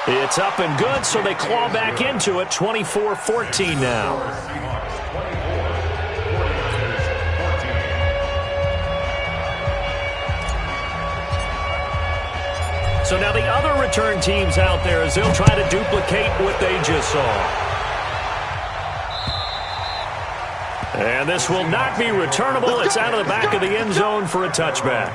It's up and good, so they claw back into it, 24-14 now. So now the other return teams out there as they'll try to duplicate what they just saw. And this will not be returnable. It's out of the back of the end zone for a touchback.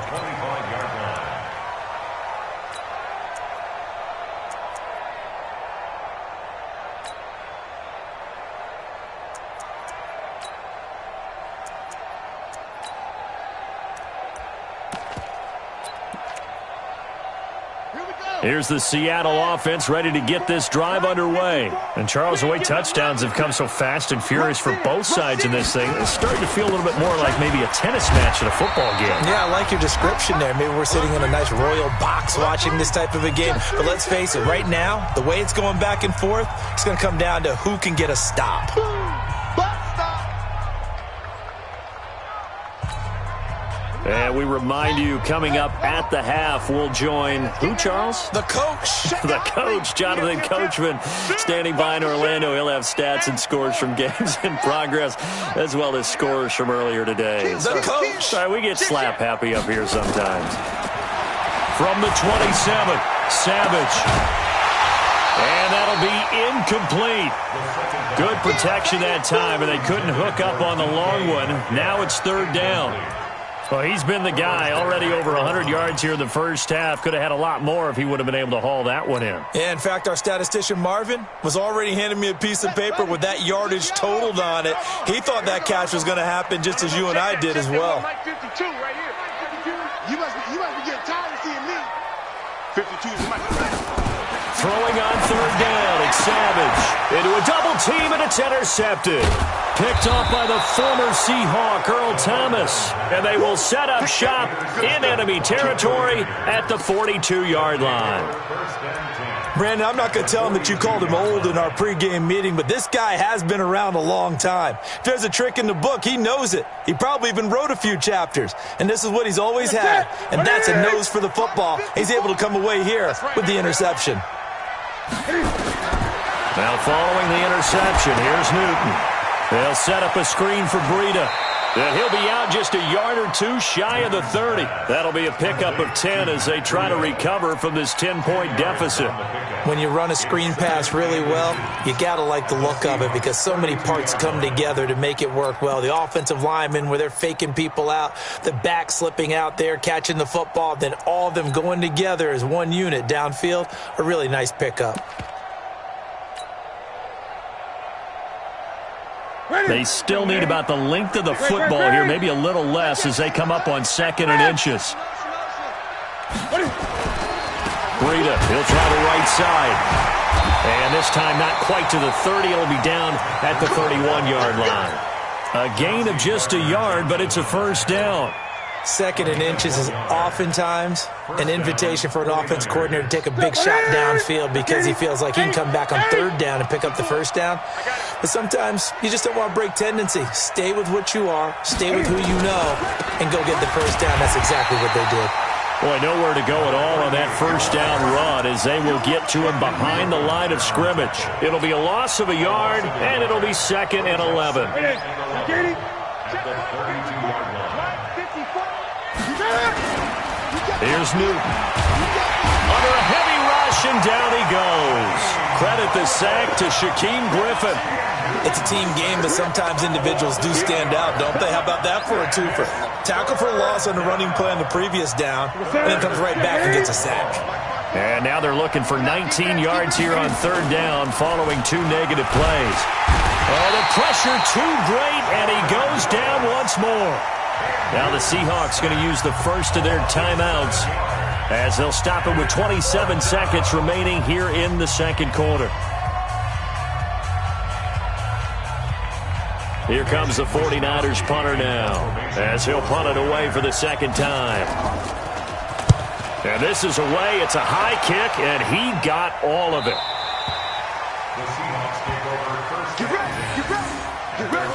Here's the Seattle offense ready to get this drive underway. And Charles, the way touchdowns have come so fast and furious for both sides in this thing, it's starting to feel a little bit more like maybe a tennis match at a football game. Yeah, I like your description there. Maybe we're sitting in a nice royal box watching this type of a game. But let's face it, right now, the way it's going back and forth, it's going to come down to who can get a stop. And we remind you, coming up at the half, we'll join who, Charles? The coach. The coach, Jonathan Coachman, standing by in Orlando. He'll have stats and scores from games in progress, as well as scores from earlier today. The coach. Sorry, we get slap happy up here sometimes. From the 27, Savage. And that'll be incomplete. Good protection that time, and they couldn't hook up on the long one. Now it's third down. Well, he's been the guy, already over 100 yards here in the first half. Could have had a lot more if he would have been able to haul that one in. Yeah, in fact, our statistician Marvin was already handing me a piece of paper with that yardage totaled on it. He thought that catch was going to happen just as you and I did as well. 52 right here. 52. You must be getting tired of seeing me. 52 is my Throwing on third down, it's Savage. Into a double team, and it's intercepted. Picked off by the former Seahawk, Earl Thomas. And they will set up shop in enemy territory at the 42-yard line. Brandon, I'm not going to tell him that you called him old in our pregame meeting, but this guy has been around a long time. If there's a trick in the book, he knows it. He probably even wrote a few chapters. And this is what he's always had, and that's a nose for the football. He's able to come away here with the interception. Now following the interception, here's Newton. They'll set up a screen for Breida. And he'll be out just a yard or two shy of the 30. That'll be a pickup of 10 as they try to recover from this 10-point deficit. When you run a screen pass really well, you got to like the look of it because so many parts come together to make it work well. The offensive linemen, where they're faking people out, the back slipping out there, catching the football, then all of them going together as one unit downfield, a really nice pickup. They still need about the length of the football here, maybe a little less as they come up on 2nd and inches. Breida, he'll try the right side. And this time not quite to the 30. It'll be down at the 31-yard line. A gain of just a yard, but it's a first down. 2nd and inches is oftentimes an invitation for an offense coordinator to take a big shot downfield because he feels like he can come back on 3rd down and pick up the first down. But sometimes you just don't want to break tendency. Stay with what you are, stay with who you know, and go get the first down. That's exactly what they did. Boy, nowhere to go at all on that first down run as they will get to him behind the line of scrimmage. It'll be a loss of a yard, and it'll be 2nd and 11. Here's Newton. Under a heavy rush, and down he goes. Credit the sack to Shaquem Griffin. It's a team game, but sometimes individuals do stand out, don't they? How about that for a twofer? Tackle for a loss on the running play on the previous down, and then comes right back and gets a sack. And now they're looking for 19 yards here on 3rd down following 2 negative plays. Oh, the pressure too great, and he goes down once more. Now the Seahawks going to use the first of their timeouts as they'll stop it with 27 seconds remaining here in the 2nd quarter. Here comes the 49ers punter now as he'll punt it away for the 2nd time. And this is away. It's a high kick, and he got all of it. The Seahawks take over first. Get ready. Get ready.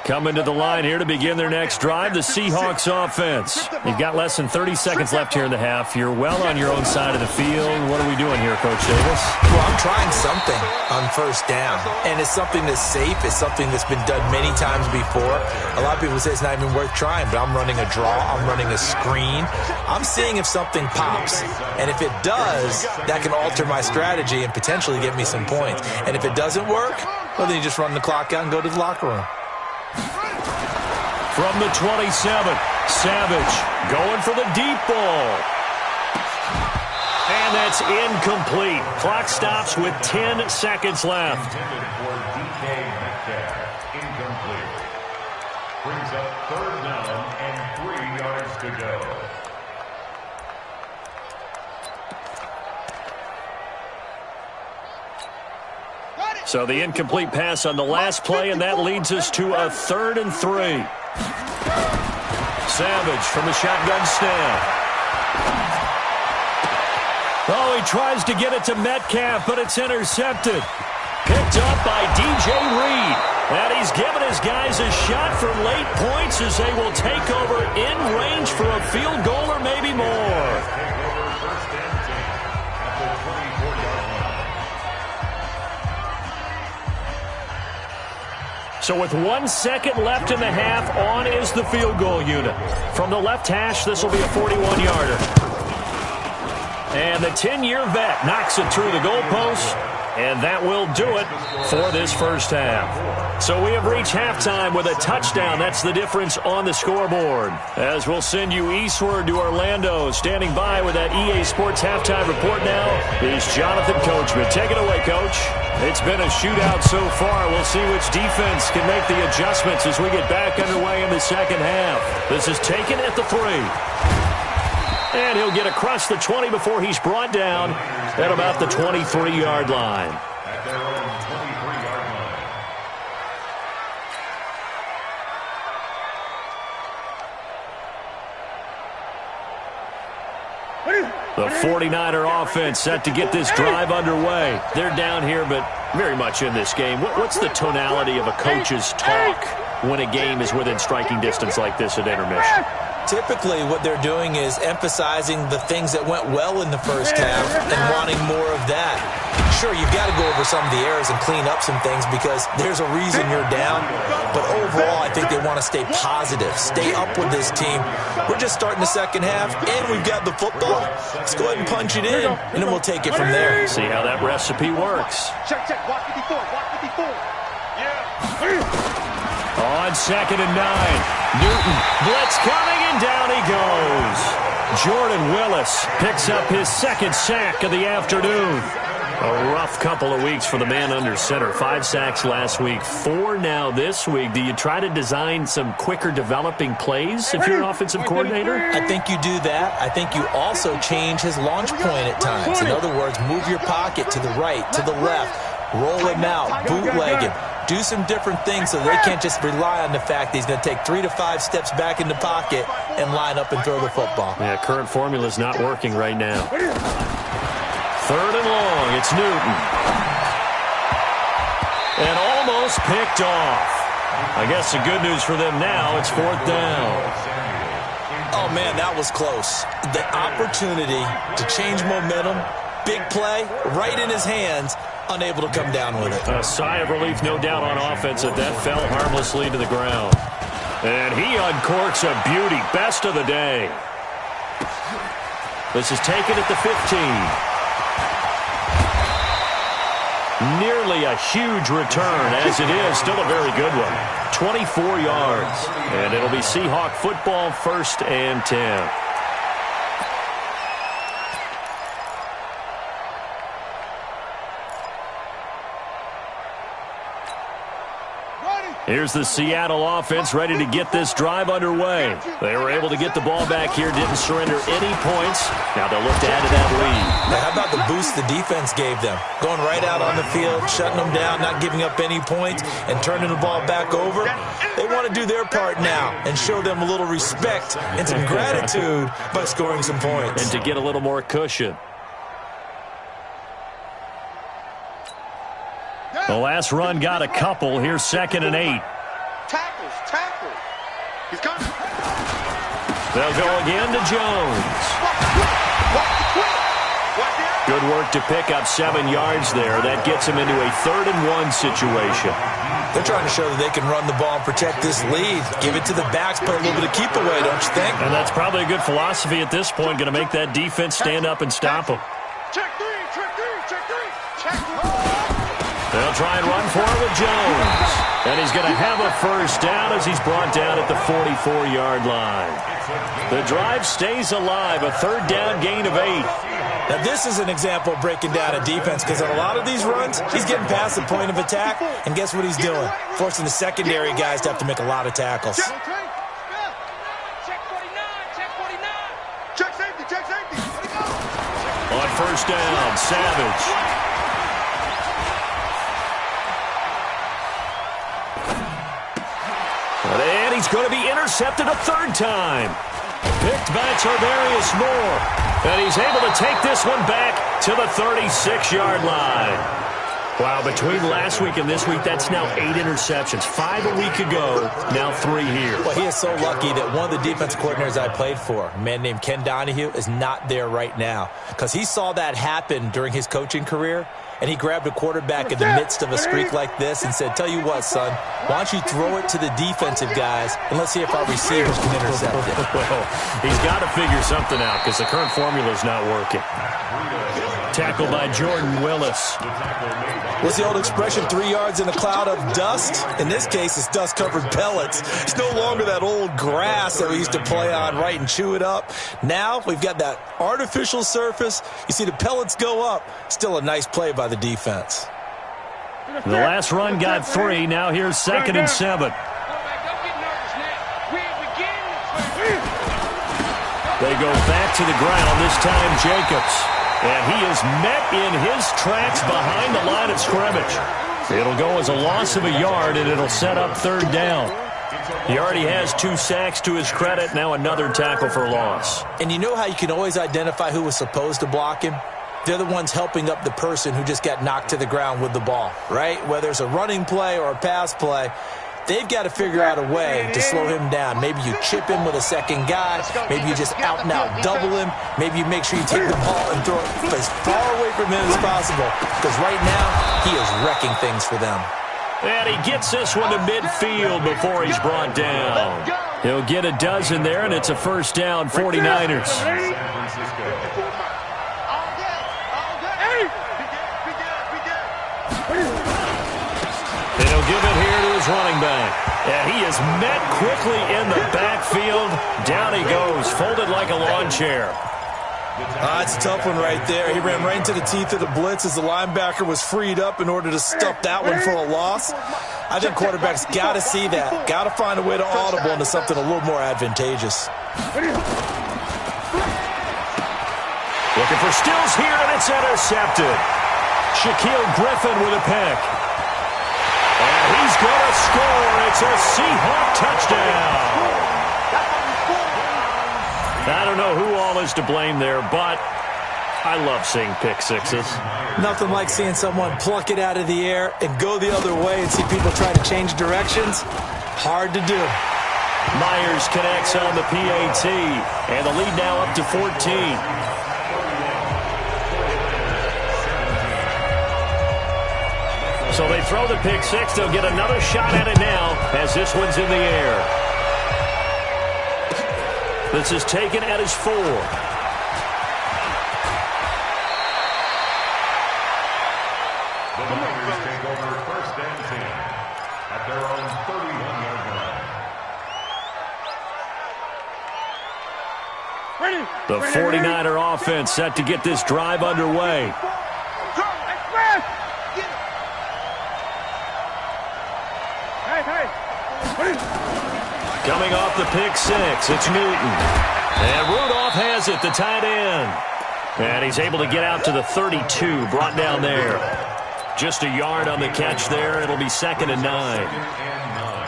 Coming to the line here to begin their next drive, the Seahawks offense. You've got less than 30 seconds left here in the half. You're well on your own side of the field. What are we doing here, Coach Davis? Well, I'm trying something on first down, and it's something that's safe. It's something that's been done many times before. A lot of people say it's not even worth trying, but I'm running a draw. I'm running a screen. I'm seeing if something pops, and if it does, that can alter my strategy and potentially get me some points. And if it doesn't work, well, then you just run the clock out and go to the locker room. From the 27, Savage going for the deep ball. And that's incomplete. Clock stops with 10 seconds left. Incomplete. Brings up 3rd down and 3 yards to go. So the incomplete pass on the last play, and that leads us to a 3rd and 3. Savage from the shotgun snap. Oh, he tries to get it to Metcalf, but it's intercepted. Picked up by DJ Reed. And he's given his guys a shot for late points as they will take over in range for a field goal or maybe more. So with 1 second left in the half, on is the field goal unit. From the left hash, this will be a 41-yarder. And the 10-year vet knocks it through the goalpost, and that will do it for this first half. So we have reached halftime with a touchdown. That's the difference on the scoreboard. As we'll send you eastward to Orlando, standing by with that EA Sports halftime report now is Jonathan Coachman. Take it away, Coach. It's been a shootout so far. We'll see which defense can make the adjustments as we get back underway in the second half. This is taken at the 3. And he'll get across the 20 before he's brought down at about the 23-yard line. At their own 23-yard line. The 49er offense set to get this drive underway. They're down here, but very much in this game. What's the tonality of a coach's talk when a game is within striking distance like this at intermission? Typically, what they're doing is emphasizing the things that went well in the first half and wanting more of that. Sure, you've got to go over some of the errors and clean up some things because there's a reason you're down. But overall, I think they want to stay positive, stay up with this team. We're just starting the second half, and we've got the football. Let's go ahead and punch it in, and then we'll take it from there. See how that recipe works. Check, watch 54, watch 54. On 2nd and 9, Newton, blitz coming, and down he goes. Jordan Willis picks up his 2nd sack of the afternoon. A rough couple of weeks for the man under center. 5 sacks last week, 4 now this week. Do you try to design some quicker developing plays if you're an offensive coordinator? I think you do that. I think you also change his launch point at times. In other words, move your pocket to the right, to the left, roll him out, bootleg him. Do some different things so they can't just rely on the fact that he's going to take 3 to 5 steps back in the pocket and line up and throw the football. Yeah, current formula is not working right now. 3rd and long, it's Newton. And almost picked off. I guess the good news for them now, it's 4th down. Oh, man, that was close. The opportunity to change momentum, big play, right in his hands, unable to come down with it. A sigh of relief, no doubt, on offense that fell harmlessly to the ground. And he uncorks a beauty. Best of the day. This is taken at the 15. Nearly a huge return, as it is. Still a very good one. 24 yards. And it'll be Seahawk football, 1st and 10. Here's the Seattle offense ready to get this drive underway. They were able to get the ball back here, didn't surrender any points. Now they'll look to add to that lead. Now, how about the boost the defense gave them? Going right out on the field, shutting them down, not giving up any points, and turning the ball back over. They want to do their part now and show them a little respect and some gratitude by scoring some points. And to get a little more cushion. The last run got a couple. Here's 2nd and 8. Tackles, He's coming. They'll go again to Jones. Good work to pick up 7 yards there. That gets him into a 3rd-and-1 situation. They're trying to show that they can run the ball and protect this lead. Give it to the backs, play a little bit of keep away, don't you think? And that's probably a good philosophy at this point, going to make that defense stand up and stop them. Check three, check three, check three, check three. They'll try and run for it with Jones. And he's going to have a 1st down as he's brought down at the 44-yard line. The drive stays alive, a 3rd down gain of 8. Now, this is an example of breaking down a defense because on a lot of these runs, he's getting past the point of attack, and guess what he's doing? Forcing the secondary guys to have to make a lot of tackles. Check 49, check 49. Check safety, check safety. On 1st down, Savage. And he's going to be intercepted a 3rd time. Picked by Tarvarius Moore. And he's able to take this one back to the 36-yard line. Wow, between last week and this week, that's now 8 interceptions. 5 a week ago, now 3 here. Well, he is so lucky that one of the defense coordinators I played for, a man named Ken Donahue, is not there right now. Because he saw that happen during his coaching career, and he grabbed a quarterback in the midst of a streak like this and said, tell you what, son, why don't you throw it to the defensive guys, and let's see if our receivers can intercept it. Well, he's got to figure something out because the current formula is not working. Tackled by Jordan Willis. What's the old expression, 3 yards in a cloud of dust? In this case, it's dust-covered pellets. It's no longer that old grass that we used to play on, right, and chew it up. Now we've got that artificial surface. You see the pellets go up. Still a nice play by the defense. The last run got 3. Now here's 2nd and 7. They go back to the ground, this time Jacobs. And he is met in his tracks behind the line of scrimmage. It'll go as a loss of a yard, and it'll set up 3rd down. He already has 2 sacks to his credit, now another tackle for loss. And you know how you can always identify who was supposed to block him? They're the ones helping up the person who just got knocked to the ground with the ball, right? Whether it's a running play or a pass play, they've got to figure out a way to slow him down. Maybe you chip him with a 2nd guy. Maybe you just out-and-out double him. Maybe you make sure you take the ball and throw it as far away from him as possible. Because right now, he is wrecking things for them. And he gets this one to midfield before he's brought down. He'll get a dozen there, and it's a 1st down, 49ers. And he'll give it here to his running back. And he is met quickly in the backfield. Down he goes, folded like a lawn chair. It's a tough one right there. He ran right into the teeth of the blitz as the linebacker was freed up in order to stuff that one for a loss. I think quarterbacks got to see that. Got to find a way to audible into something a little more advantageous. Looking for Stills here, and it's intercepted. Shaquille Griffin with a pick. And he's going to score. It's a Seahawk touchdown. I don't know who all is to blame there, but I love seeing pick sixes. Nothing like seeing someone pluck it out of the air and go the other way and see people try to change directions. Hard to do. Myers connects on the PAT, and the lead now up to 14. So they throw the pick six. They'll get another shot at it now as this one's in the air. This is taken at his 4. The Niners take over 1st and 10 at their own 31-yard line. The 49er offense set to get this drive underway. Coming off the pick six, it's Newton. And Rudolph has it, the tight end. And he's able to get out to the 32, brought down there. Just a yard on the catch there. It'll be 2nd and 9. 2nd and 9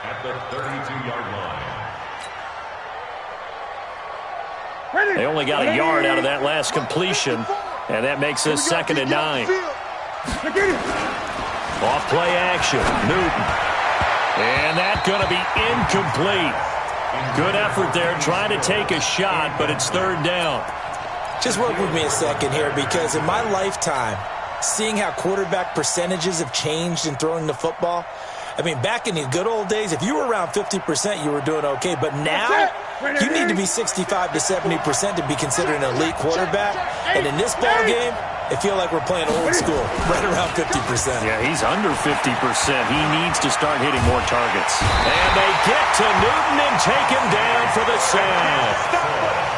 at the 32-yard line. They only got a yard out of that last completion, and that makes this 2nd and 9. Off play action, Newton. And that's going to be incomplete. Good effort there trying to take a shot, but it's third down. Just work with me a second here, because in my lifetime, seeing how quarterback percentages have changed in throwing the football, I mean, back in the good old days, if you were around 50%, you were doing okay. But now, you need to be 65 to 70% to be considered an elite quarterback. And in this ball game, it feels like we're playing old school, right around 50%. Yeah, he's under 50%. He needs to start hitting more targets. And they get to Newton and take him down for the sack.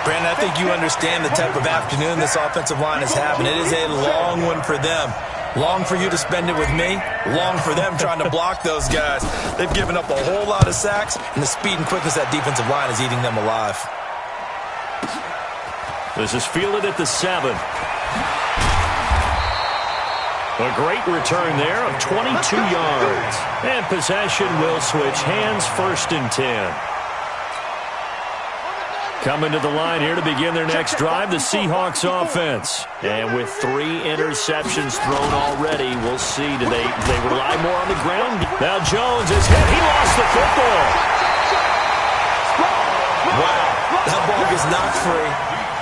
Brandon, I think you understand the type of afternoon this offensive line is having. It is a long one for them. Long for you to spend it with me. Long for them trying to block those guys. They've given up a whole lot of sacks, and the speed and quickness of that defensive line is eating them alive. This is fielded at the 7. A great return there of 22 yards. And possession will switch hands, 1st and 10. Coming to the line here to begin their next drive, the Seahawks offense. And with 3 interceptions thrown already, we'll see. Do they rely more on the ground? Now Jones is hit. He lost the football. Wow. That ball gets knocked free,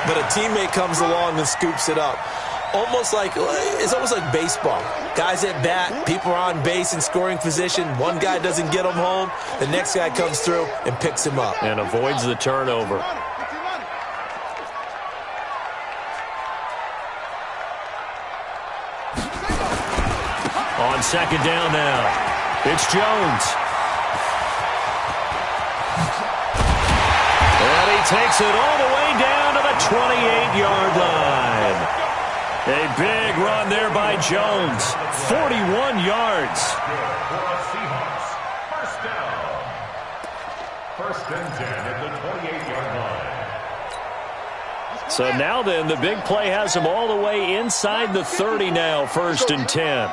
but a teammate comes along and scoops it up. It's almost like baseball. Guys at bat, people are on base in scoring position. One guy doesn't get him home. The next guy comes through and picks him up. And avoids the turnover. On 2nd down now, it's Jones. And he takes it all the way down to the 28-yard line. A big run there by Jones. 41 yards. For the Seahawks, 1st down. 1st and 10 at the 28-yard line. So now then, the big play has him all the way inside the 30 now, 1st and 10.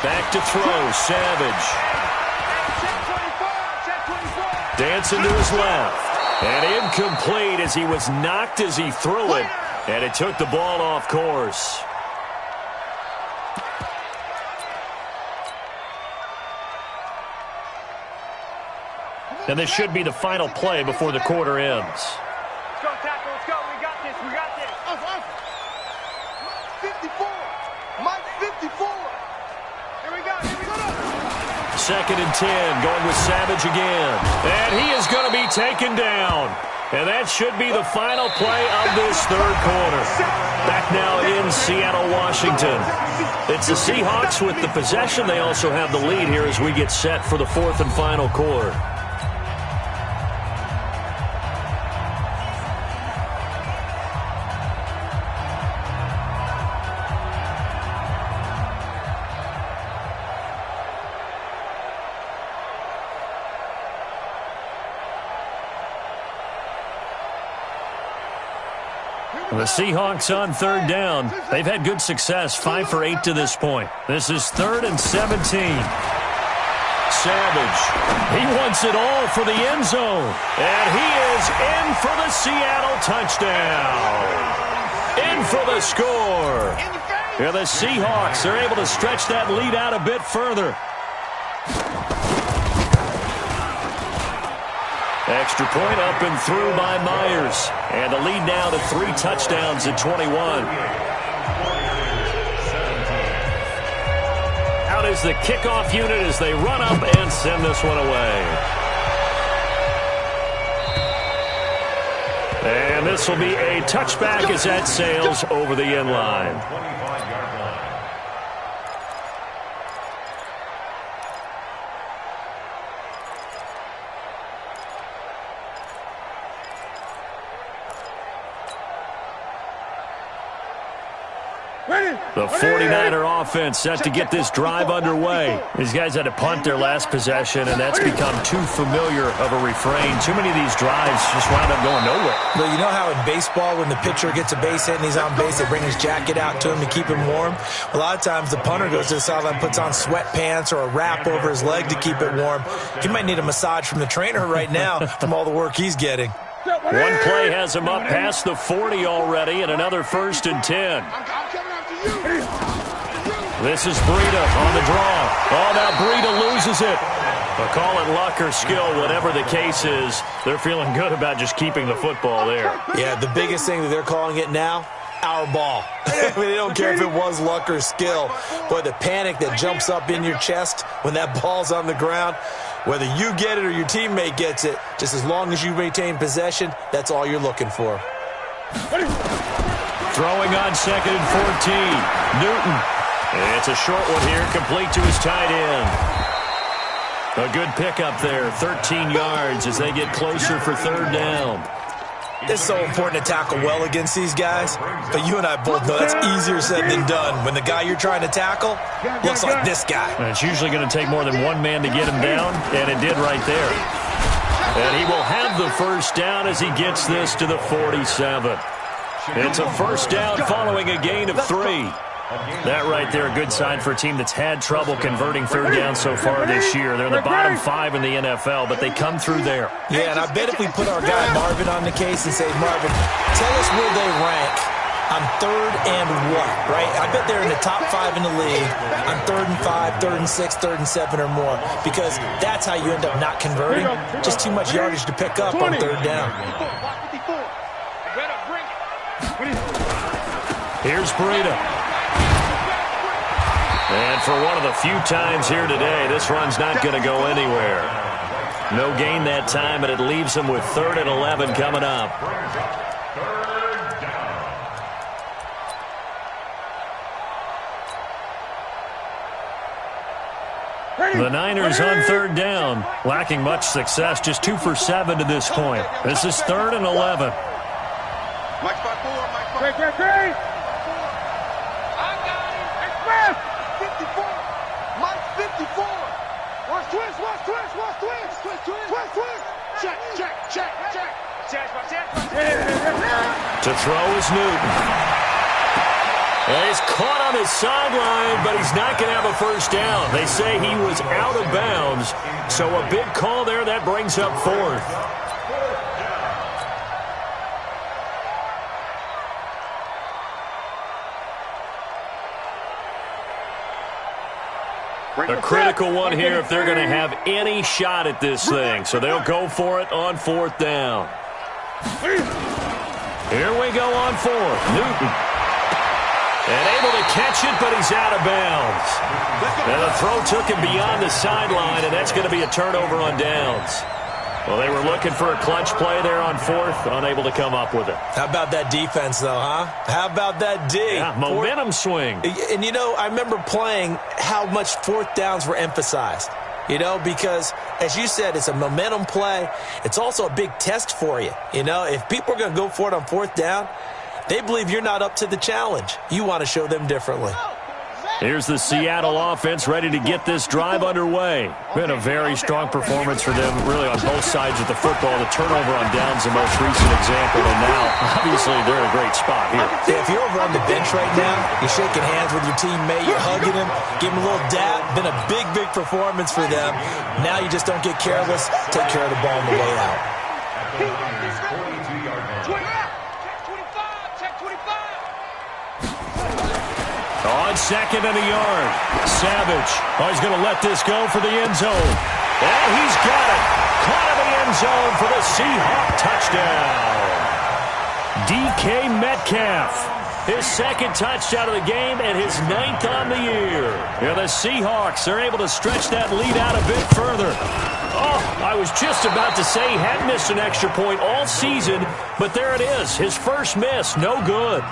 Back to throw, Savage. Dancing to his left. And incomplete as he was knocked as he threw it. And it took the ball off course. And this should be the final play before the quarter ends. Let's go, tackle. Let's go. We got this. We got this. 54. Mike 54. Here we go. Here we go. 2nd and 10, going with Savage again. And he is going to be taken down. And that should be the final play of this 3rd quarter. Back now in Seattle, Washington. It's the Seahawks with the possession. They also have the lead here as we get set for the 4th and final quarter. The Seahawks on 3rd down. They've had good success, 5 for 8 to this point. This is 3rd and 17. Savage, he wants it all for the end zone. And he is in for the Seattle touchdown. In for the score. Yeah, the Seahawks are able to stretch that lead out a bit further. Extra point up and through by Myers. And the lead now to 3 touchdowns at 21. Out is the kickoff unit as they run up and send this one away. And this will be a touchback as that sails over the end line. The 49er offense set to get this drive underway. These guys had to punt their last possession, and that's become too familiar of a refrain. Too many of these drives just wound up going nowhere. Well, you know how in baseball, when the pitcher gets a base hit and he's on base, they bring his jacket out to him to keep him warm? A lot of times the punter goes to the sideline, puts on sweatpants or a wrap over his leg to keep it warm. He might need a massage from the trainer right now from all the work he's getting. One play has him up past the 40 already, and another 1st and 10. I'm coming after you. This is Breida on the draw. Oh, now Breida loses it. But call it luck or skill, whatever the case is, they're feeling good about just keeping the football there. Yeah, the biggest thing that they're calling it now, our ball. I mean, they don't care if it was luck or skill. Boy, the panic that jumps up in your chest when that ball's on the ground, whether you get it or your teammate gets it, just as long as you maintain possession, that's all you're looking for. Throwing on 2nd and 14. Newton. It's a short one here, complete to his tight end. A good pickup there, 13 yards as they get closer for 3rd down. It's so important to tackle well against these guys, but you and I both know that's easier said than done. When the guy you're trying to tackle looks like this guy. And it's usually going to take more than one man to get him down, and it did right there. And he will have the 1st down as he gets this to the 47. It's a 1st down following a gain of 3. That right there, a good sign for a team that's had trouble converting 3rd down so far this year. They're in the bottom 5 in the NFL, but they come through there. Yeah, and I bet if we put our guy Marvin on the case and say, Marvin, tell us where they rank on 3rd and what, right? I bet they're in the top 5 in the league on 3rd and 5, 3rd and 6, 3rd and 7 or more, because that's how you end up not converting. Just too much yardage to pick up on 3rd down. Here's Breida. And for one of the few times here today, this run's not going to go anywhere. No gain that time, and it leaves them with 3rd and 11 coming up. The Niners on 3rd down, lacking much success, just 2 for 7 to this point. This is 3rd and 11. Mike 5-4, Mike 5. Great. To throw is Newton. And he's caught on his sideline, but he's not going to have a 1st down. They say he was out of bounds, so a big call there. That brings up 4th. A critical one here if they're going to have any shot at this thing. So they'll go for it on 4th down. Here we go on 4th. Newton. And able to catch it, but he's out of bounds. And the throw took him beyond the sideline, and that's going to be a turnover on downs. Well, they were looking for a clutch play there on 4th, unable to come up with it. How about that defense, though, huh? How about that D? Yeah, momentum swing. And, you know, I remember playing how much 4th downs were emphasized, you know, because, as you said, it's a momentum play. It's also a big test for you. You know, if people are going to go for it on 4th down, they believe you're not up to the challenge. You want to show them differently. Here's the Seattle offense ready to get this drive underway. Been a very strong performance for them, really, on both sides of the football. The turnover on downs, the most recent example, and now, obviously, they're in a great spot here. Yeah, if you're over on the bench right now, you're shaking hands with your teammate, you're hugging him, giving him a little dap. Been a big, big performance for them. Now you just don't get careless. Take care of the ball on the way out. On 2nd and a yard. Savage. Oh, he's going to let this go for the end zone. And he's got it. Caught in the end zone for the Seahawk touchdown. DK Metcalf. His 2nd touchdown of the game and his 9th on the year. Yeah, the Seahawks are able to stretch that lead out a bit further. Oh, I was just about to say he hadn't missed an extra point all season, but there it is. His first miss, no good.